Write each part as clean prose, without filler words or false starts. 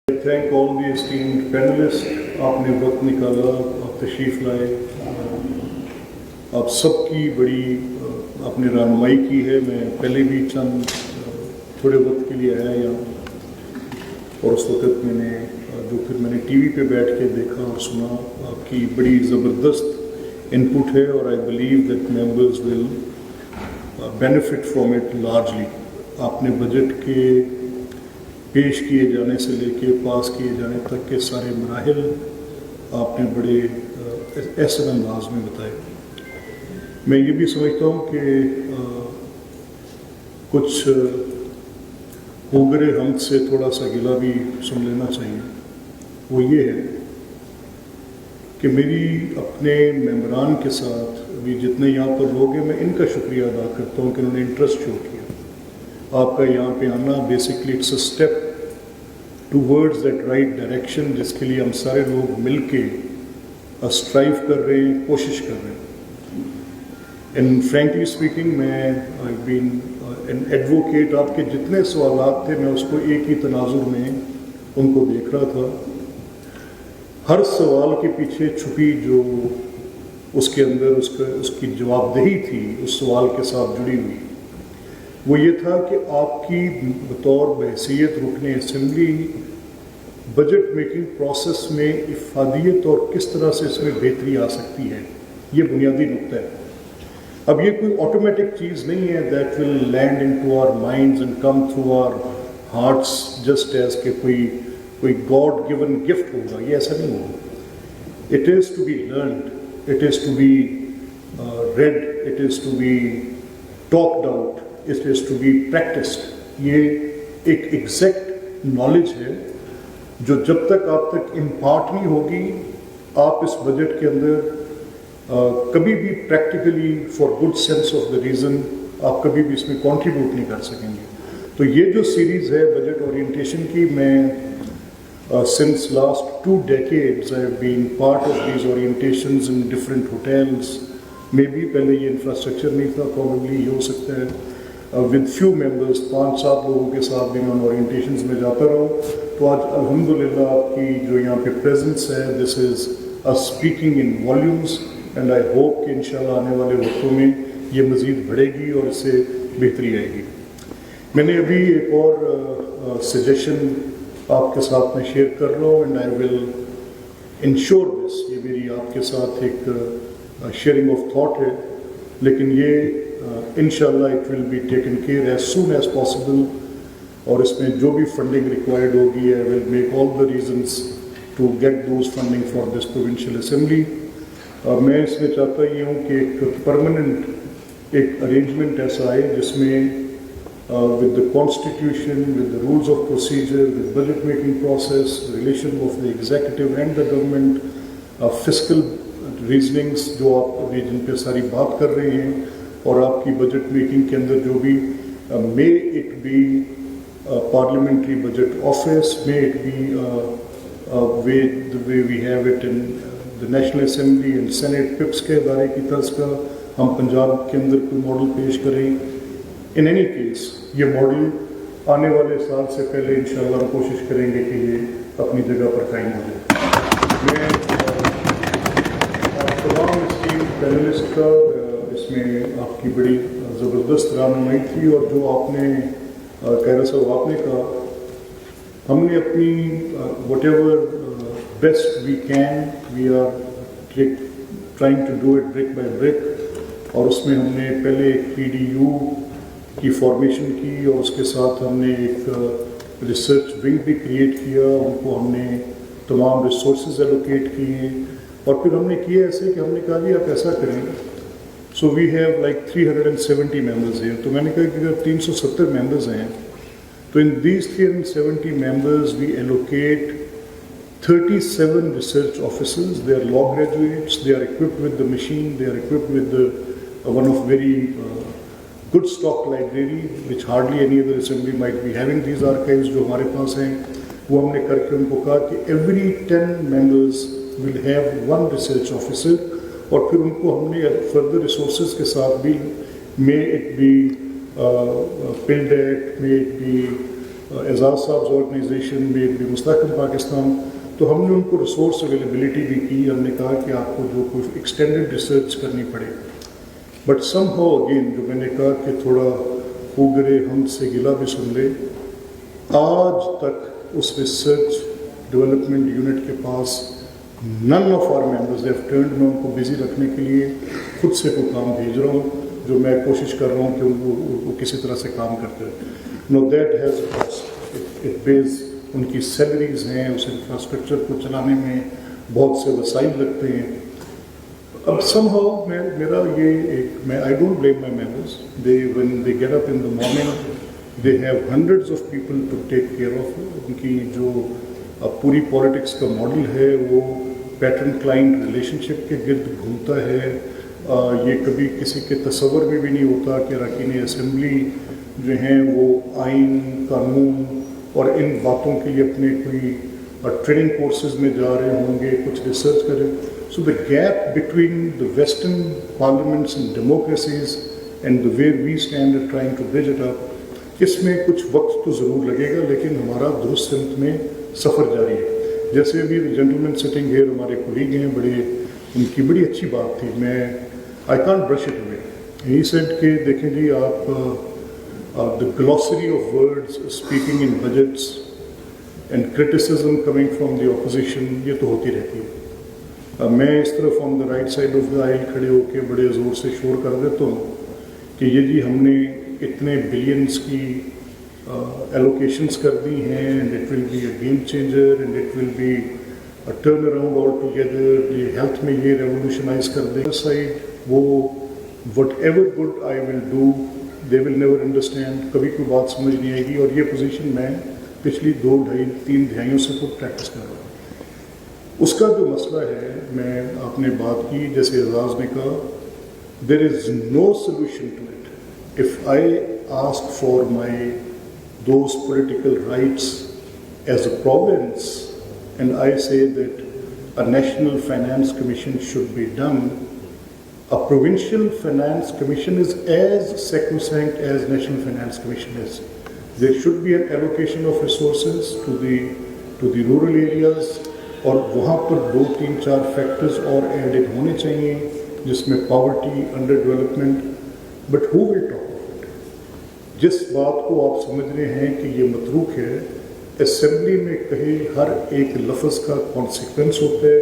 Thank all the esteemed panelists. आपने वक्त निकाला, आप तशरीफ़ लाए, आप सबकी बड़ी आपने रहनुमाई की है। मैं पहले भी चंद थोड़े वक्त के लिए आया यहाँ और उस वक्त मैंने जो फिर मैंने टीवी पे बैठ के देखा और सुना, आपकी बड़ी ज़बरदस्त इनपुट है और I believe that members will benefit from it largely. आपने बजट के पेश किए जाने से लेके पास किए जाने तक के सारे मराहिल आपने बड़े ऐसे अंदाज में बताए। मैं ये भी समझता हूँ कि कुछ होगरे हम से थोड़ा सा गिला भी सुन लेना चाहिए। वो ये है कि मेरी अपने मेंबरान के साथ अभी जितने यहाँ पर लोग हैं, मैं इनका शुक्रिया अदा करता हूँ कि उन्होंने इंटरेस्ट शो किया। आपका यहाँ पे आना basically it's a step towards that right direction, जिसके लिए हम सारे लोग मिलके स्ट्राइव कर रहे हैं, कोशिश कर रहे हैं। एंड फ्रैंकली स्पीकिंग, मैं आई बीन एन एडवोकेट। आपके जितने सवालात थे मैं उसको एक ही तनाजुर में उनको देख रहा था। हर सवाल के पीछे छुपी जो उसके अंदर उसकी जवाबदेही थी उस सवाल के साथ जुड़ी हुई, वो ये था कि आपकी बतौर बहसीयत रुकने असेंबली बजट मेकिंग प्रोसेस में इफ़ादियत और किस तरह से इसमें बेहतरी आ सकती है, ये बुनियादी नुक्ता है। अब ये कोई ऑटोमेटिक चीज़ नहीं है that will land into our minds and come through our hearts just as के कोई गॉड गिवन गिफ्ट होगा, ये ऐसा नहीं होगा। It is to be learned, it is to be read, it is to be talked out, it is to be practised. ये एक exact knowledge है जो जब तक आप तक इम्पार्ट नहीं होगी, आप इस बजट के अंदर कभी भी practically for good sense of the reason आप कभी भी इसमें कंट्रीब्यूट नहीं कर सकेंगे। तो ये जो सीरीज़ है बजट ओरिएंटेशन की, मैं since last 2 decades I have been part of these orientations in different hotels. Maybe पहले ये इंफ्रास्ट्रक्चर नहीं था, प्रॉबेबली ये हो सकता है विद फ्यू मेंबर्स 5-7 लोगों के साथ भी मैं ओरिएंटेशंस में जाता रहा हूँ। तो आज अल्हम्दुलिल्लाह आपकी जो यहाँ पे प्रेजेंस है, this is a speaking in volumes and I hope कि इंशाल्लाह आने वाले वक्तों में ये मज़ीद बढ़ेगी और इससे बेहतरी आएगी। मैंने अभी एक और सजेशन आपके साथ में शेयर कर रहा हूँ and I will ensure this, ये मेरी आपके साथ एक शेयरिंग ऑफ थॉट है, लेकिन ये इंशाल्लाह it will be taken care as soon as possible. और इसमें जो भी फंडिंग रिक्वायर्ड होगी, I will make all the reasons to get those funding for this provincial assembly. मैं इसमें चाहता ये हूँ कि एक परमानेंट एक अरेंजमेंट ऐसा आए जिसमें with the constitution, with the rules of procedure, with budget making process, relation of the executive and the government, fiscal reasonings जो आप अभी जिन पे सारी बात कर रहे हैं, और आपकी बजट मेकिंग के अंदर जो भी may it be parliamentary budget office, may it be the way we have it in the National Assembly and Senate, पिप्स के इदारे की तर्ज का हम पंजाब के अंदर कोई मॉडल पेश करें। इन एनी केस ये मॉडल आने वाले साल से पहले इंशाल्लाह हम कोशिश करेंगे कि ये अपनी जगह पर कायम हो जाए। मैं तमाम स्टीम पैनलिस्ट का इसमें आपकी बड़ी ज़बरदस्त रहनुमाई थी और जो आपने कैरा साहब आपने कहा, हमने अपनी whatever best we can, we are trying to do it brick by brick। और उसमें हमने पहले एक PDU की फॉर्मेशन की और उसके साथ हमने एक रिसर्च विंग भी क्रिएट किया, उनको हमने तमाम रिसोर्सेज एलोकेट किए और फिर हमने किया ऐसे कि हमने कहा जी आप ऐसा करें। So we have like 370 members हैं, तो मैंने कहा कि अगर 370 मेंबर्स हैं तो in these 370 members we allocate 37 research officers. They are law graduates, they are equipped with the machine, they are equipped with the one of very good stock library which hardly any other assembly might be having। These archives जो हमारे पास हैं वो हमने करके उनको कहा कि every 10 members will have 1 research officer और फिर उनको हमने further resources के साथ भी, may it be PILDET, may it be Ejaz साहब ऑर्गेनाइजेशन में भी मुस्तहकम पाकिस्तान, तो हमने उनको रिसोर्स अवेलेबिलिटी भी की। हमने कहा कि आपको जो कोई एक्सटेंडेड रिसर्च करनी पड़े, बट समहाउ अगेन जो मैंने कहा कि थोड़ा खूगरे हमसे गिला भी सुन ले, आज तक उस रिसर्च डेवलपमेंट यूनिट के पास none of our members have turned. मैं उनको बिजी रखने के लिए खुद से कोई काम भेज रहा हूँ, जो मैं कोशिश कर रहा हूँ कि वो किसी तरह से काम करते हैं। Know that has cost, it pays, उनकी सैलरीज हैं, उस इंफ्रास्ट्रक्चर को चलाने में बहुत से वसाइल लगते हैं। अब समहाउ मेरा ये एक, मैं I don't blame my members, they when they get up in the morning they have hundreds of people to take care of. उनकी जो पूरी पॉलिटिक्स का मॉडल है वो पैटर्न क्लाइंट रिलेशनशिप के गिर्द घूमता है। ये कभी किसी के तसव्वुर में भी नहीं होता कि अरकान असेंबली जो हैं वो आइन, कानून और इन बातों के लिए अपने कोई ट्रेनिंग कोर्सेज में जा रहे होंगे, कुछ रिसर्च करें। So the gap between the western parliaments and democracies and the way we stand at trying to bridge it up, इसमें कुछ वक्त तो ज़रूर लगेगा, लेकिन हमारा दुरुस्त सिमत में सफ़र जारी है। जैसे अभी जेंटलमैन सिटिंग हियर हमारे कोलीग हैं, उनकी बड़ी अच्छी बात थी, मैं I can't brush it away. He said कि देखें जी, आप the glossary of words speaking in budgets and criticism coming from the opposition, ये तो होती रहती है। मैं इस तरफ on the right side of the aisle खड़े होकर बड़े ज़ोर से शोर कर देता हूँ कि ये जी हमने इतने बिलियंस की एलोकेशंस कर दी हैं, and it will be a game changer, and it will be a turn around all together, ये हेल्थ में ये रेवोल्यूशनाइज कर दे। साइड वो what ever good I will do they will never understand, कभी कोई बात समझ नहीं आएगी। और ये पोजीशन मैं पिछली 2, 2.5, 3 दहाइयों से खुद प्रैक्टिस कर रहा हूँ। उसका जो मसला है, मैं आपने बात की, जैसे एजाज ने कहा, there is no solution to it. If I ask for my those political rights as a province, and I say that a national finance commission should be done, a provincial finance commission is as sacrosanct as national finance commission is. There should be an allocation of resources to the rural areas, और वहाँ पर 2, 3, 4 factors और added होने चाहिए, जिसमें poverty, under development, but who will talk? जिस बात को आप समझ रहे हैं कि ये मतरूक है, असेंबली में कहे हर एक लफ्ज़ का कॉन्सिक्वेंस होता है,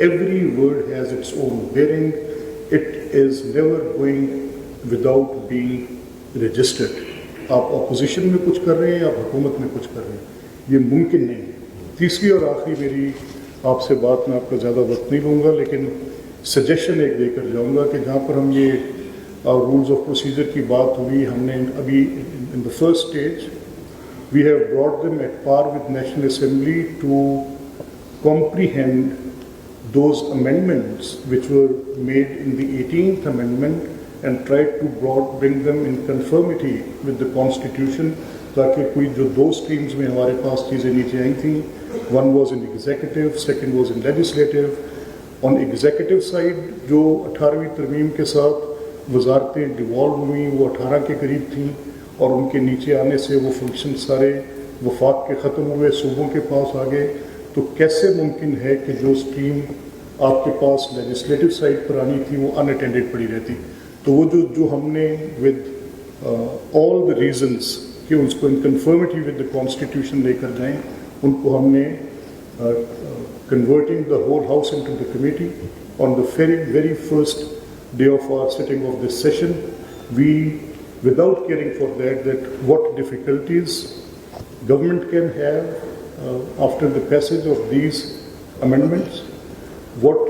every word has its own bearing, it is never going without being registered. आप अपोजिशन में कुछ कर रहे हैं, आप हुकूमत में कुछ कर रहे हैं, ये मुमकिन नहीं है। तीसरी और आखिरी मेरी आपसे बात, मैं आपका ज़्यादा वक्त नहीं लूँगा, लेकिन सजेशन एक देकर जाऊँगा कि जहाँ पर हम ये रूल्स ऑफ प्रोसीजर की बात हुई, हमने अभी in the first stage we have brought them at par with national assembly to comprehend those amendments which were made in the 18th amendment and try to bring them in conformity with the constitution, ताकि कोई जो 2 streams में हमारे पास चीज़ें नीचे आई थी, one was in executive, second was in legislative. On executive side जो 18वीं तरमीम के साथ वजारतें डिवॉल्व हुई, वो 18 के करीब थीं, और उनके नीचे आने से वो फंक्शन सारे वफाक के ख़त्म हुए, सूबों के पास आ गए। तो कैसे मुमकिन है कि जो स्ट्रीम आपके पास लेजिस्लेटिव साइड पर आनी थी वो अनअटेंडेड पड़ी रहती? तो वो जो हमने विद ऑल द रीजंस कि उसको in conformity with the constitution लेकर जाएं, उनको हमने converting the whole house into the committee on the very first day of our sitting of this session, we, without caring for that what difficulties government can have after the passage of these amendments, what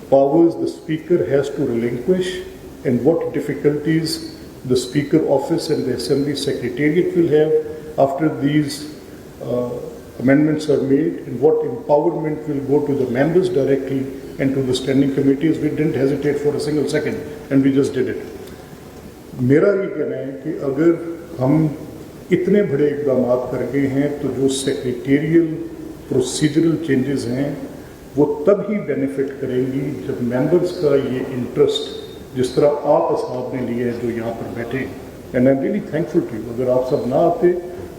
powers the speaker has to relinquish, and what difficulties the speaker office and the assembly secretariat will have after these amendments are made, and what empowerment will go to the members directly and to the standing committees. We didn't hesitate for a single second, and we just did it. मेरा ये कहना है कि अगर हम इतने बड़े इक़दाम कर गए हैं, तो जो सेक्रेटेरियल प्रोसीजरल चेंजेस हैं वो तब ही बेनिफिट करेंगी जब मेंबर्स का ये इंटरेस्ट, जिस तरह आप असहाब ने लिए हैं जो यहाँ पर बैठे, and I am really thankful to you. अगर आप सब ना आते,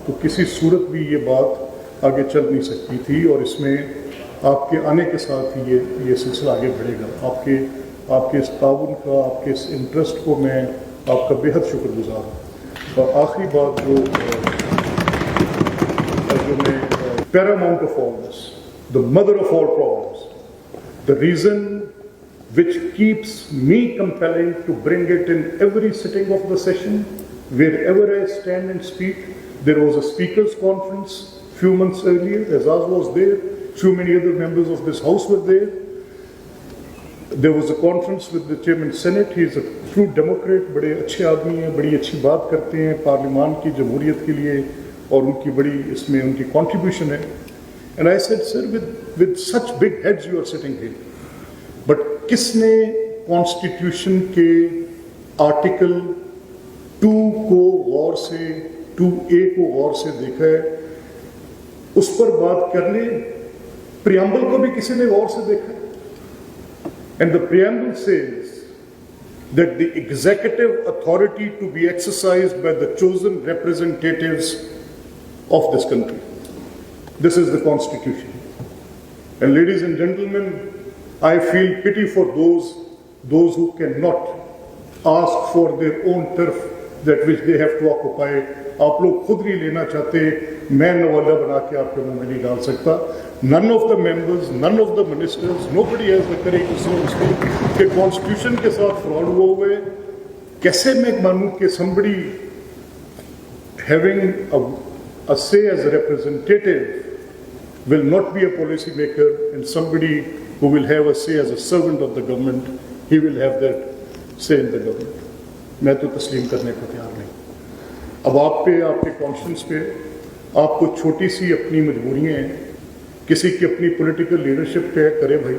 تو کسی صورت بھی یہ بات آگے چل نہیں سکتی تھی، اور اس میں آپ کے آنے کے ساتھ ہی یہ سلسلہ آگے بڑھے گا۔ آپ کے اس تعاون کا، آپ کے اس انٹرسٹ کو میں آپ کا بےحد شکر گزار ہوں۔ اور آخری بات جو میں paramount of all this, the mother of all problems, the reason which keeps me compelling to bring it in every sitting of the session, wherever I stand and speak. There was a speakers conference few months earlier, Azaz was there, few many other members of this house were there. There was a conference with the chairman Senate. He is a true democrat, بڑے اچھے آدمی ہیں، بڑی اچھی بات کرتے ہیں پارلیمان کی جمہوریت کے لیے، اور ان کی بڑی اس میں ان کی contribution ہے۔ And I said, sir, with such big heads you are sitting here, but کس نے کانسٹیٹیوشن کے آرٹیکل 2 کو غور سے 2A کو غور سے دیکھا ہے؟ اس پر بات کر لیں۔ پریامبل کو بھی کسی نے غور سے دیکھا ہے؟ And the preamble says that the executive authority to be exercised by the chosen representatives of this country. This is the Constitution. And ladies and gentlemen, I feel pity for those who cannot ask for their own turf that which they have to occupy. آپ لوگ خود نہیں لینا چاہتے، میں نوالا بنا کے آپ کے منہ میں نہیں ڈال سکتا۔ None of the members, none of the ministers, nobody has the courage to say اس کو کہ کانسٹیٹیوشن کے ساتھ فراڈ ہوا ہوئے۔ کیسے میں مانوں کہ somebody having a say as a representative will not be a policy maker, and somebody who will have a say as a servant of the government, he will have that say in the government. میں تو تسلیم کرنے کو تیار نہیں۔ اب آپ پہ، آپ کے کانشنس پہ، آپ کو چھوٹی سی اپنی مجبوریاں ہیں، کسی کی اپنی پولیٹیکل لیڈرشپ طے کرے بھائی،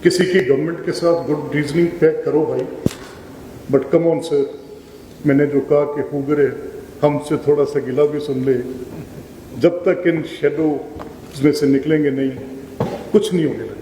کسی کی گورنمنٹ کے ساتھ گڈ ریزننگ طے کرو بھائی، بٹ کم آن سر، میں نے جو کہا کہ ہوگر ہے، ہم سے تھوڑا سا گلا بھی سن لے، جب تک ان شیڈو میں سے نکلیں گے نہیں، کچھ نہیں ہوگا۔